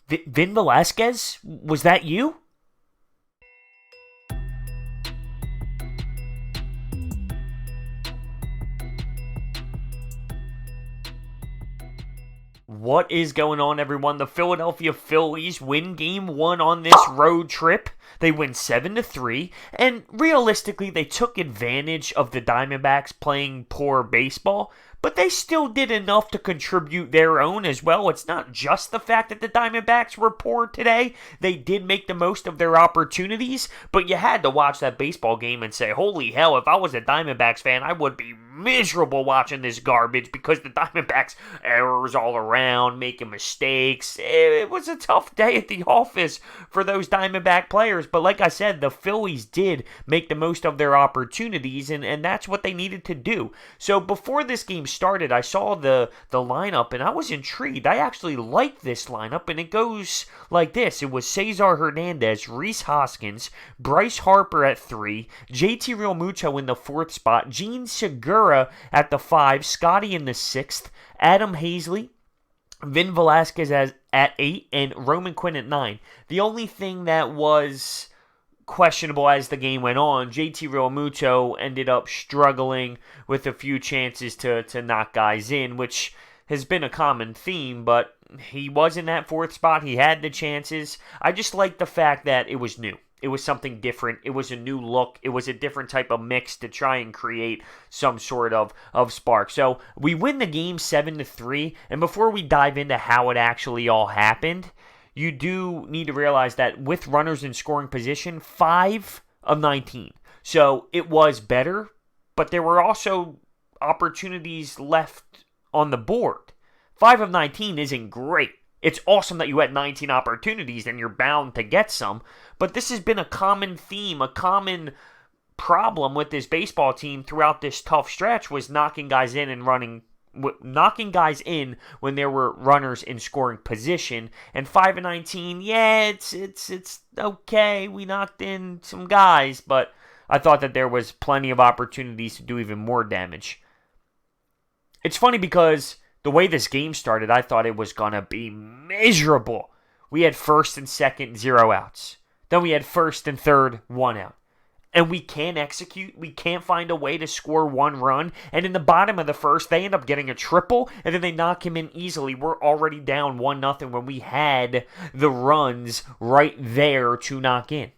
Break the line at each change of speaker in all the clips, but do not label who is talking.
Vin Velasquez? Was that you? What is going on, everyone? The Philadelphia Phillies win Game 1 on this road trip. They win 7-3, and realistically, they took advantage of the Diamondbacks playing poor baseball, but they still did enough to contribute their own as well. It's not just the fact that the Diamondbacks were poor today. They did make the most of their opportunities, but you had to watch that baseball game and say, holy hell, if I was a Diamondbacks fan, I would be miserable watching this garbage because the Diamondbacks errors all around, making mistakes. It was a tough day at the office for those Diamondback players, but like I said, the Phillies did make the most of their opportunities, and that's what they needed to do. So before this game started, I saw the lineup, and I was intrigued. I actually like this lineup, and it goes like this. It was Cesar Hernandez, Rhys Hoskins, Bryce Harper at 3, JT Realmuto in the 4th spot, Gene Segura at the 5, Scotty in the 6th, Adam Hazley, Vin Velasquez at 8, and Roman Quinn at 9. The only thing that was questionable as the game went on, JT Realmuto ended up struggling with a few chances to knock guys in, which has been a common theme, but he was in that 4th spot. He had the chances. I just like the fact that it was new. It was something different. It was a new look. It was a different type of mix to try and create some sort of spark. So we win the game 7-3, and before we dive into how it actually all happened, you do need to realize that with runners in scoring position, 5 of 19. So it was better, but there were also opportunities left on the board. 5 of 19 isn't great. It's awesome that you had 19 opportunities and you're bound to get some, but this has been a common theme, a common problem with this baseball team throughout this tough stretch was knocking guys in when there were runners in scoring position. And 5 of 19, yeah, it's okay. We knocked in some guys, but I thought that there was plenty of opportunities to do even more damage. It's funny because the way this game started, I thought it was going to be miserable. We had first and second, 0 outs. Then we had first and third, 1 out. And we can't execute. We can't find a way to score 1 run. And in the bottom of the first, they end up getting a triple, and then they knock him in easily. We're already down 1-0 when we had the runs right there to knock in.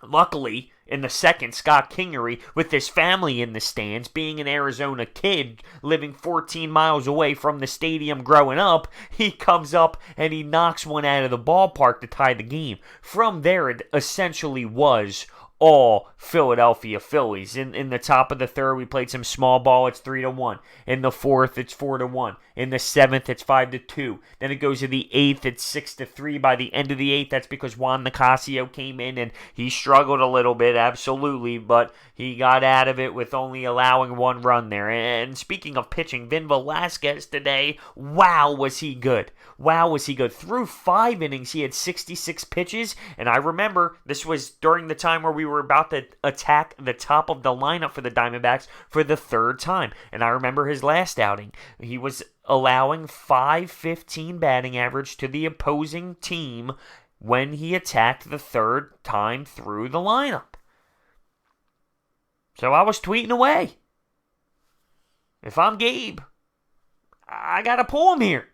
Luckily, in the second, Scott Kingery, with his family in the stands, being an Arizona kid living 14 miles away from the stadium growing up, he comes up and he knocks one out of the ballpark to tie the game. From there, it essentially was all Philadelphia Phillies. In the top of the third, we played some small ball. It's 3-1. In the fourth, it's 4-1. In the 7th, it's 5-2. Then it goes to the 8th, it's 6-3. By the end of the 8th, that's because Juan Nicasio came in and he struggled a little bit, absolutely, but he got out of it with only allowing 1 run there. And speaking of pitching, Vin Velasquez today, wow, was he good. Wow, was he good. Through 5 innings, he had 66 pitches, and I remember this was during the time where we were about to attack the top of the lineup for the Diamondbacks for the 3rd time. And I remember his last outing. He was allowing .515 batting average to the opposing team when he attacked the 3rd time through the lineup. So I was tweeting away. If I'm Gabe, I gotta pull him here.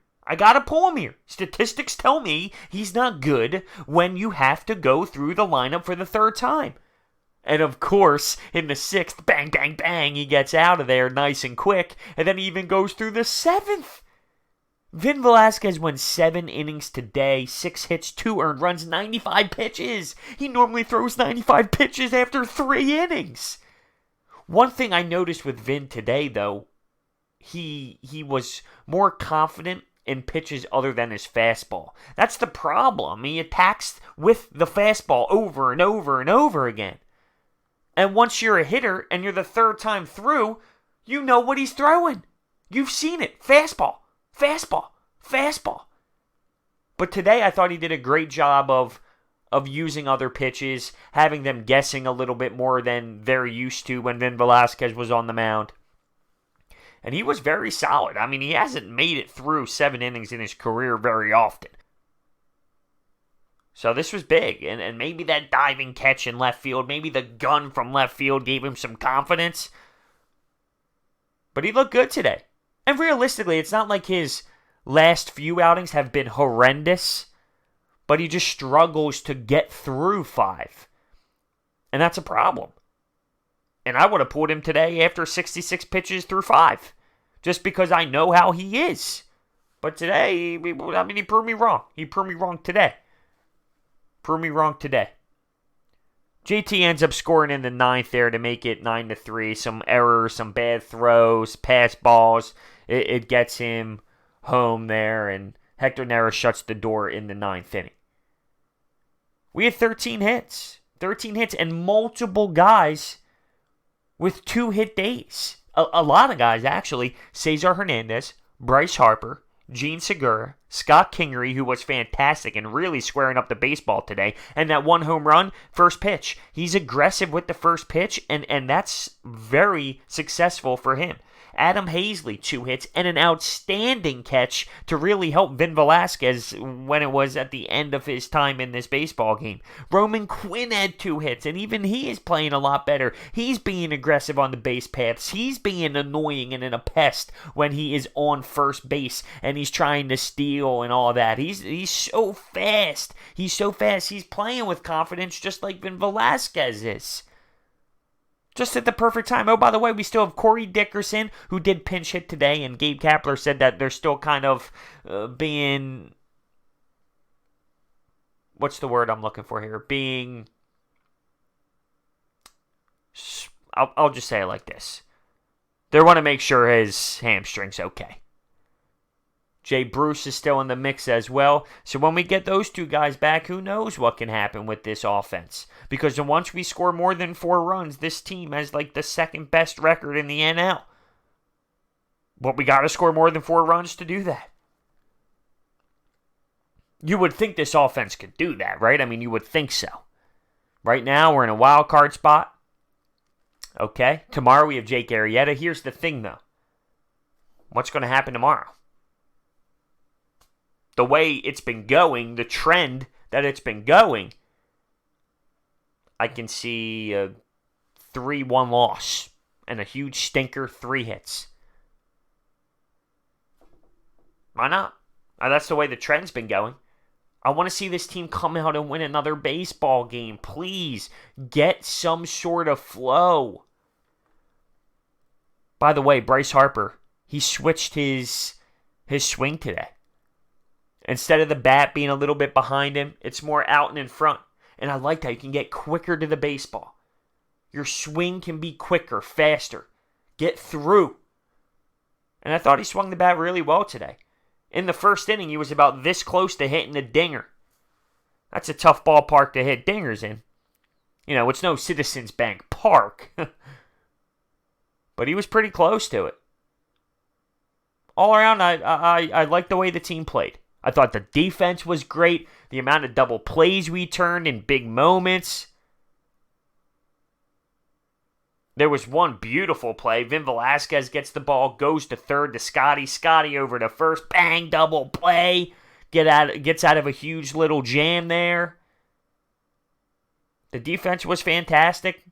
Statistics tell me he's not good when you have to go through the lineup for the 3rd time. And of course, in the 6th, bang, bang, bang, he gets out of there nice and quick. And then he even goes through the 7th. Vin Velasquez went 7 innings today, 6 hits, 2 earned runs, 95 pitches. He normally throws 95 pitches after 3 innings. One thing I noticed with Vin today, though, he was more confident in pitches other than his fastball. That's the problem. He attacks with the fastball over and over and over again. And once you're a hitter and you're the 3rd time through, you know what he's throwing. You've seen it. Fastball. But today I thought he did a great job of using other pitches, having them guessing a little bit more than they're used to when Vin Velasquez was on the mound. And he was very solid. I mean, he hasn't made it through 7 innings in his career very often. So this was big, and maybe that diving catch in left field, maybe the gun from left field gave him some confidence. But he looked good today. And realistically, it's not like his last few outings have been horrendous, but he just struggles to get through 5. And that's a problem. And I would have pulled him today after 66 pitches through 5, just because I know how he is. But today, he proved me wrong. He proved me wrong today. JT ends up scoring in the 9th there to make it 9-3. Some errors, some bad throws, pass balls. It gets him home there, and Hector Neris shuts the door in the 9th inning. We had 13 hits. 13 hits and multiple guys with 2-hit days. A lot of guys, actually. Cesar Hernandez, Bryce Harper, Gene Segura, Scott Kingery, who was fantastic and really squaring up the baseball today, and that 1 home run, first pitch. He's aggressive with the first pitch, and that's very successful for him. Adam Hazley, 2 hits, and an outstanding catch to really help Vin Velasquez when it was at the end of his time in this baseball game. Roman Quinn had 2 hits, and even he is playing a lot better. He's being aggressive on the base paths. He's being annoying and a pest when he is on first base, and he's trying to steal and all that. He's so fast. He's playing with confidence just like Vin Velasquez is. Just at the perfect time. Oh, by the way, we still have Corey Dickerson, who did pinch hit today, and Gabe Kapler said that they're still kind of being... What's the word I'm looking for here? Being... I'll just say it like this. They want to make sure his hamstring's okay. Jay Bruce is still in the mix as well. So when we get those 2 guys back, who knows what can happen with this offense? Because once we score more than 4 runs, this team has like the 2nd best record in the NL. But we got to score more than 4 runs to do that. You would think this offense could do that, right? I mean, you would think so. Right now, we're in a wild card spot. Okay. Tomorrow we have Jake Arrieta. Here's the thing, though. What's going to happen tomorrow? The way it's been going, the trend that it's been going, I can see a 3-1 loss and a huge stinker, 3 hits. Why not? That's the way the trend's been going. I want to see this team come out and win another baseball game. Please, get some sort of flow. By the way, Bryce Harper, he switched his swing today. Instead of the bat being a little bit behind him, it's more out and in front. And I like that. You can get quicker to the baseball. Your swing can be quicker, faster. Get through. And I thought he swung the bat really well today. In the first inning, he was about this close to hitting a dinger. That's a tough ballpark to hit dingers in. You know, it's no Citizens Bank Park. But he was pretty close to it. All around, I like the way the team played. I thought the defense was great. The amount of double plays we turned in big moments. There was one beautiful play. Vin Velasquez gets the ball, goes to third to Scotty. Scotty over to first. Bang, double play. Gets out of a huge little jam there. The defense was fantastic.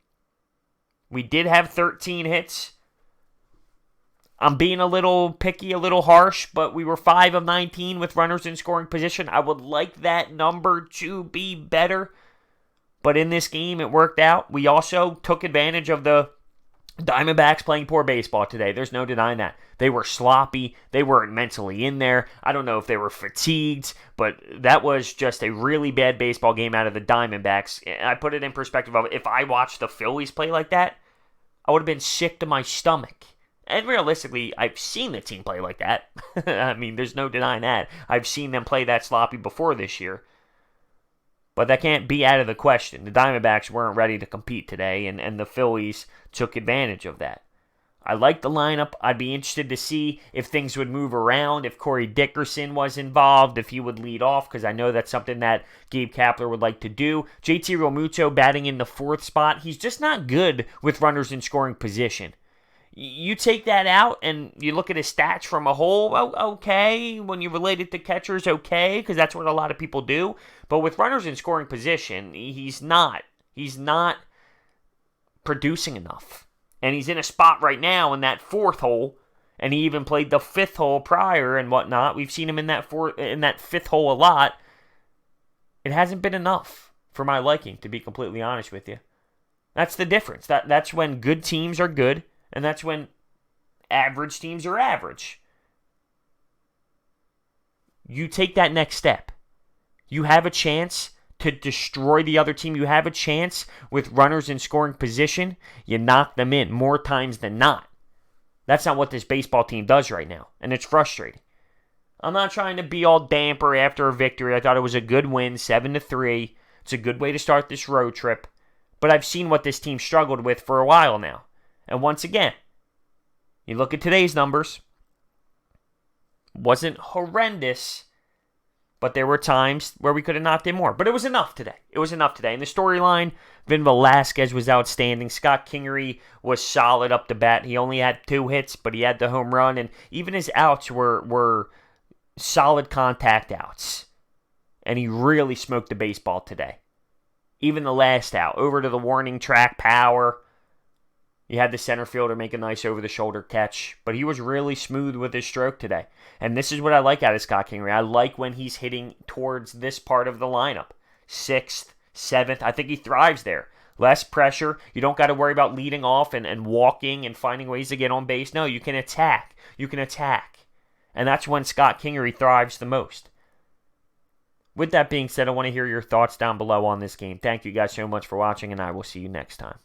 We did have 13 hits. I'm being a little picky, a little harsh, but we were 5 of 19 with runners in scoring position. I would like that number to be better, but in this game, it worked out. We also took advantage of the Diamondbacks playing poor baseball today. There's no denying that. They were sloppy. They weren't mentally in there. I don't know if they were fatigued, but that was just a really bad baseball game out of the Diamondbacks. I put it in perspective of if I watched the Phillies play like that, I would have been sick to my stomach. And realistically, I've seen the team play like that. I mean, there's no denying that. I've seen them play that sloppy before this year. But that can't be out of the question. The Diamondbacks weren't ready to compete today, and the Phillies took advantage of that. I like the lineup. I'd be interested to see if things would move around, if Corey Dickerson was involved, if he would lead off, because I know that's something that Gabe Kapler would like to do. JT Realmuto batting in the 4th spot. He's just not good with runners in scoring position. You take that out and you look at his stats from a whole, okay. When you relate it to catchers, okay, because that's what a lot of people do. But with runners in scoring position, he's not. He's not producing enough. And he's in a spot right now in that fourth hole, and he even played the fifth hole prior and whatnot. We've seen him in that fifth hole a lot. It hasn't been enough for my liking, to be completely honest with you. That's the difference. That's when good teams are good, and that's when average teams are average. You take that next step. You have a chance to destroy the other team. You have a chance with runners in scoring position. You knock them in more times than not. That's not what this baseball team does right now, and it's frustrating. I'm not trying to be all damper after a victory. I thought it was a good win, 7-3. It's a good way to start this road trip. But I've seen what this team struggled with for a while now. And once again, you look at today's numbers. Wasn't horrendous, but there were times where we could have knocked in more. But it was enough today. It was enough today. In the storyline, Velasquez was outstanding. Scott Kingery was solid up the bat. He only had 2 hits, but he had the home run. And even his outs were solid contact outs. And he really smoked the baseball today. Even the last out, over to the warning track, power. You had the center fielder make a nice over-the-shoulder catch. But he was really smooth with his stroke today. And this is what I like out of Scott Kingery. I like when he's hitting towards this part of the lineup. 6th, 7th. I think he thrives there. Less pressure. You don't got to worry about leading off and walking and finding ways to get on base. No, you can attack. You can attack. And that's when Scott Kingery thrives the most. With that being said, I want to hear your thoughts down below on this game. Thank you guys so much for watching, and I will see you next time.